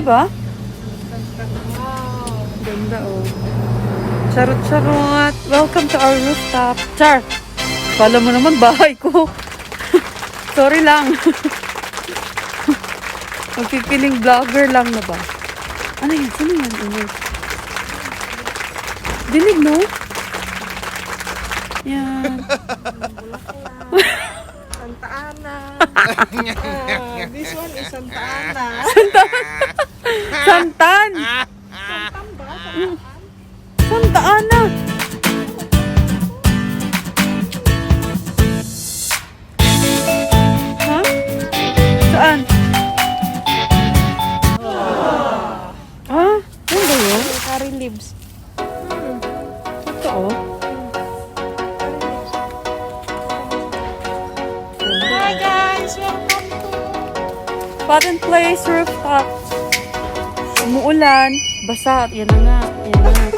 ba? Wow. Ganda oh. Charot-charot. Welcome to our rooftop. Char! Kala mo naman bahay ko. Sorry lang. Magpipiling vlogger lang na ba? Ano yan? Sino yan? Dinig, no? Yan. Santa Ana. This one is Santa Ana. Santan! Santan ba? Santa Ana! Ha? Saan? Ha? Ano ba yun? Curry leaves. Totoo? Hi guys! Welcome to... Button Place Rooftop. Umuulan. Basa. Yan na nga. Yan na.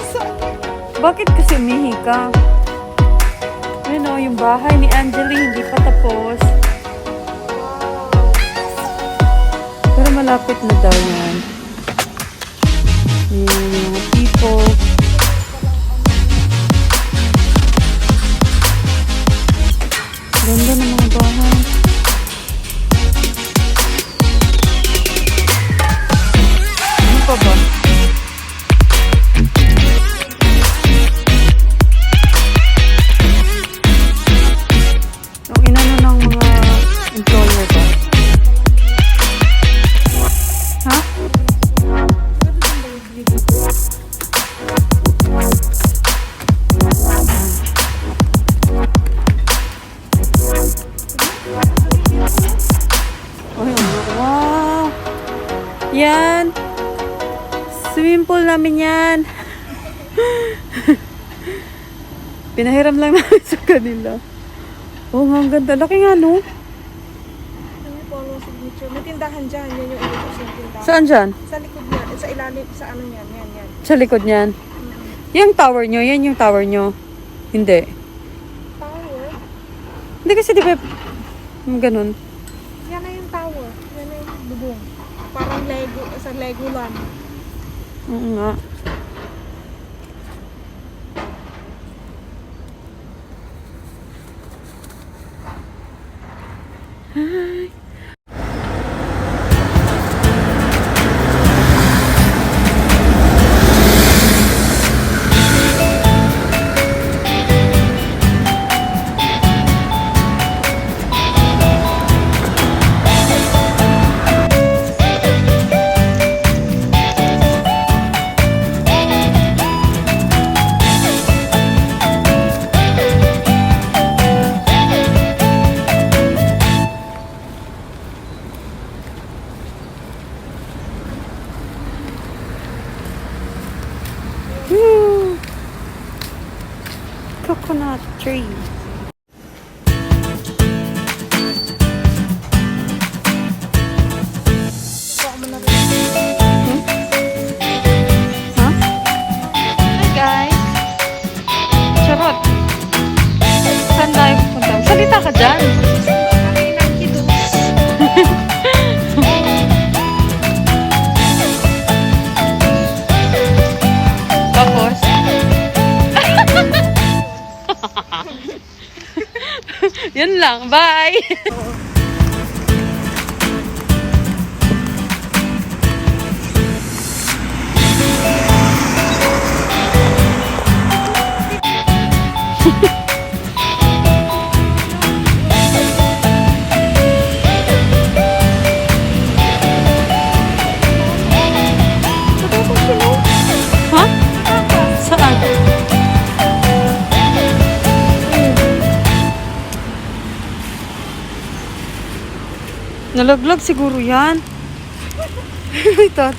Bakit kasi umihi ka? Ayun o, yung bahay ni Angeli hindi pa tapos. Pero malapit na daw yan. Yung mga people. Ganda ng mga bahay. Ano pa ba? Yung inano ng mga employer ba? Ha? Wow! Yan! Swimming pool namin yan! Pinahiram lang namin sa kanila. Oh, ang ganda. Laki nga, no? Ano po ang signature? May tindahan dyan. Yan yung ilikos ng tindahan. Saan dyan? Sa likod niya. Sa ilalim. Sa ano yan. Yan, yan. Sa likod niyan. Yung tower nyo, yan yung tower nyo. Hindi. Tower? Hindi kasi di ba, ganun. Yan na yung tower. Yan na yung bubong. Parang Lego. Sa Legoland. Oo nga. Hi. Woo! Coconut tree. Baka mo na rin. Huh? Hi guys! Charot! Saan tayo pupunta? Salita ka dyan! Kami ng kiddos. Tapos? Yun lang. Bye! Ha? Saan? Nalaglag siguro yan. Ito.